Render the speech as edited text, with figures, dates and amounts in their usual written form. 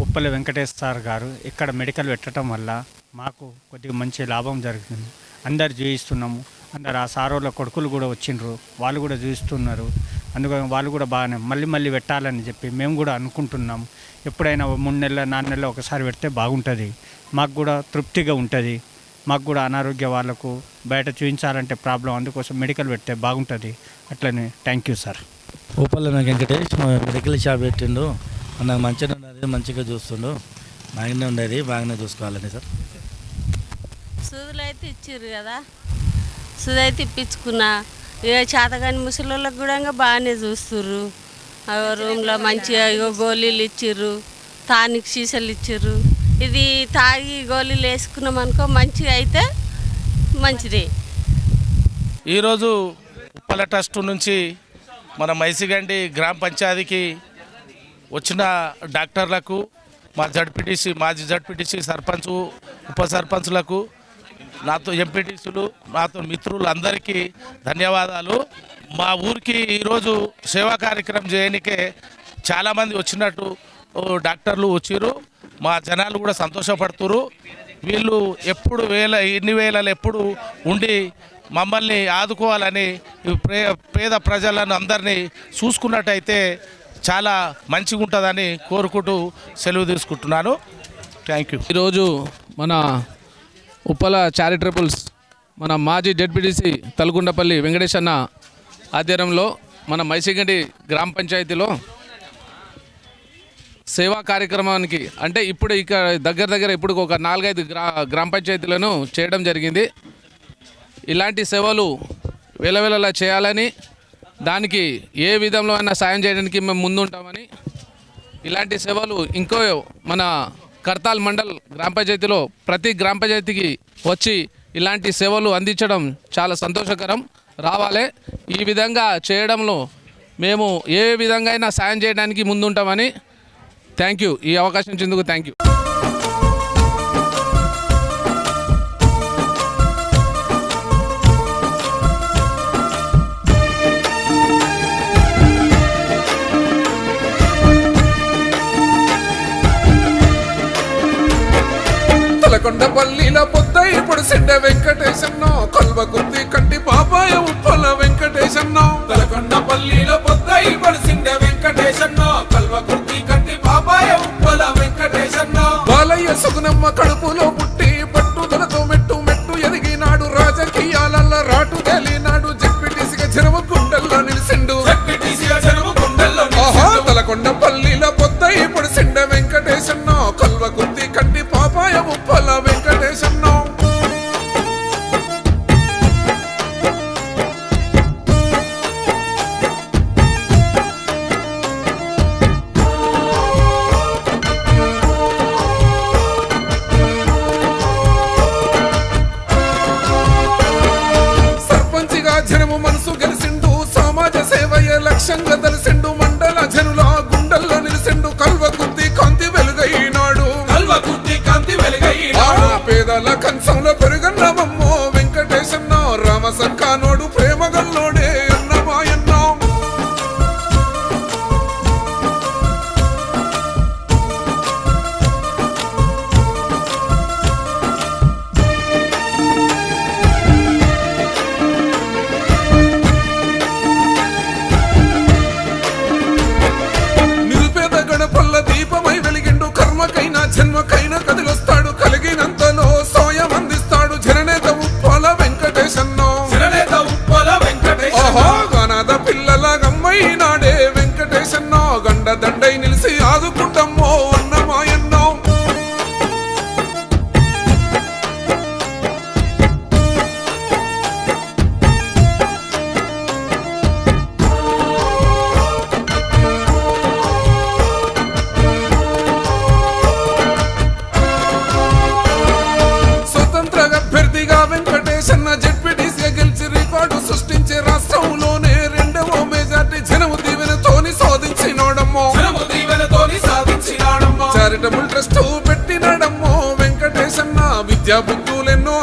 Uppala Venkatesh sir గారు ఇక్కడ medical పెట్టడం వల్ల మాకు కొద్దిగా మంచి లాభం జరుగుతుంది. అందరు చూయిస్తున్నాము. అందరు ఆ సారోళ్ళ కొడుకులు కూడా వచ్చిండ్రు, వాళ్ళు కూడా చూయిస్తున్నారు. అందుకని వాళ్ళు కూడా బాగానే మళ్ళీ పెట్టాలని చెప్పి మేము కూడా అనుకుంటున్నాము. ఎప్పుడైనా 3 నెలల 4 నెలలు ఒకసారి పెడితే బాగుంటుంది, మాకు కూడా తృప్తిగా ఉంటుంది. మాకు కూడా అనారోగ్య వాళ్ళకు బయట చూపించాలంటే ప్రాబ్లం, అందుకోసం మెడికల్ పెడితే బాగుంటుంది. అట్లనే thank you sir. Uppala Venkatesh medical shop పెట్టిండు, నాకు మంచిగా ఉండేది, మంచిగా చూస్తుండు, బాగానే ఉండేది, బాగానే చూసుకోవాలని సార్. సూదులు అయితే ఇచ్చిర్రు కదా, సూది అయితే ఇప్పించుకున్నా. ఇక చేతగాని ముసలిళ్ళకి కూడా బాగానే చూస్తుర్రు. రూమ్లో మంచిగా గోళీలు ఇచ్చిర్రు, టానిక్ సీసాలు ఇచ్చిర్రు. ఇది తాగి గోళీలు వేసుకున్నాం అనుకో మంచిగా అయితే మంచిదే. ఈరోజు ఉప్పల ట్రస్ట్ నుంచి మన మైసిగండి గ్రామ పంచాయతీకి వచ్చిన డాక్టర్లకు, మా జడ్పీటీసీ, మాజీ జడ్పీటీసీ, సర్పంచ్, ఉప సర్పంచులకు, నాతో ఎంపీటీసీలు, నాతో మిత్రులు అందరికీ ధన్యవాదాలు. మా ఊరికి ఈరోజు సేవా కార్యక్రమం చేయడానికే చాలామంది వచ్చినట్టు డాక్టర్లు వచ్చారు. మా జనాలు కూడా సంతోషపడుతున్నారు. వీళ్ళు ఎప్పుడు ఇన్ని వేళలు ఎప్పుడు ఉండి మమ్మల్ని ఆదుకోవాలని పేద ప్రజలను అందరినీ చూసుకున్నట్టయితే చాలా మంచిగా ఉంటుందని కోరుకుంటూ సెలవు తీసుకుంటున్నాను. Thank you. ఈరోజు మన ఉప్పల చారిటబుల్స్ మన మాజీ జడ్పీటీసీ తలగుండపల్లి వెంకటేష్ అన్న ఆధ్వర్యంలో మన మైసిగండి గ్రామ పంచాయతీలో సేవా కార్యక్రమానికి, అంటే ఇప్పుడు ఇక్కడ దగ్గర ఇప్పుడు ఒక 4-5 గ్రామ పంచాయతీలను చేయడం జరిగింది. ఇలాంటి సేవలు వేలవేళలా చేయాలని, దానికి ఏ విధంలో అయినా సాయం చేయడానికి మేము ముందుంటామని, ఇలాంటి సేవలు ఇంకో మన కర్తాల్ మండల్ గ్రామ పంచాయతీలో ప్రతి గ్రామ పంచాయతీకి వచ్చి ఇలాంటి సేవలు అందించడం చాలా సంతోషకరం. రావాలి. ఈ విధంగా చేయడంలో మేము ఏ విధంగా అయినా సాయం చేయడానికి ముందుంటామని. Thank you. ఈ అవకాశం ఇచ్చేందుకు థ్యాంక్ యూ. తలకొండపల్లిలో పొద్దై పొడిసిండే వెంకటేశన్నో, కల్వకుర్తి కంటి బాబాయ ఉప్పల వెంకటేశన్నో. తలకొండపల్లిలో పొద్దై పొడిసిండే వెంకటేశన్నో, కల్వకుర్తి కంటి బాబాయ ఉప్పల వెంకటేశన్నో. బాలయ్య సుగుణమ్మ కడుపులో పుట్టి పట్టుదలతో మెట్టు ఎదిగినాడు, రాజకీయాలల్ల రాటు తేలినాడు, జడ్పీటీసీగా చెరువు గుండెల్లో నిలిసిండు. తలకొండపల్లిలో పొద్దై పొడిసిండే వెంకటేశన్నో, కల్వకుర్తి కంటి బాబాయ ఉప్పల వెంకటేశన్నో. సర్పంచిగా జనము మనసు గెలిసిండు, సమాజ సేవయ లక్ష్యంగా తెలిసిండు, మండల జనుల గుండెల్లో నిలిసిండు, కల్వకుర్తి కాంతి వెలుగైనాడు. పేదల కంచంలో పెరుగన్నమమ్మో వెంకటేశన్నో, రామసక్కానోడు ప్రేమగల్లోడే అన్నమాయన్నో. నిరుపేద గణపల్ల దీపమై వెలిగిండు, కర్మకైనా జన్మకైనా కదిలొస్తాడు, కలిగినంతలో సోయం అందిస్తాడు, జననేత ఉప్పల వెంకటేశన్నో. అనాథ పిల్లల గమ్మైనాడే వెంకటేశన్నో, గండ దండై నిలిసి ఆదుకుంటమ్మో అన్నమాయన్నో. స్వతంత్ర అభ్యర్థిగా వెంకటేశన్న జడ్పీటీసీగా గెలిచి రికార్డు సృష్టించే రాష్ట్రంలోనే 2వ మెజార్టీ జనము దీవెనతోని సాధించినోడమ్మో. చారిటబుల్ ట్రస్ట్ పెట్టినాడమ్మో వెంకటేశన్న, విద్యా బుద్ధులెన్నో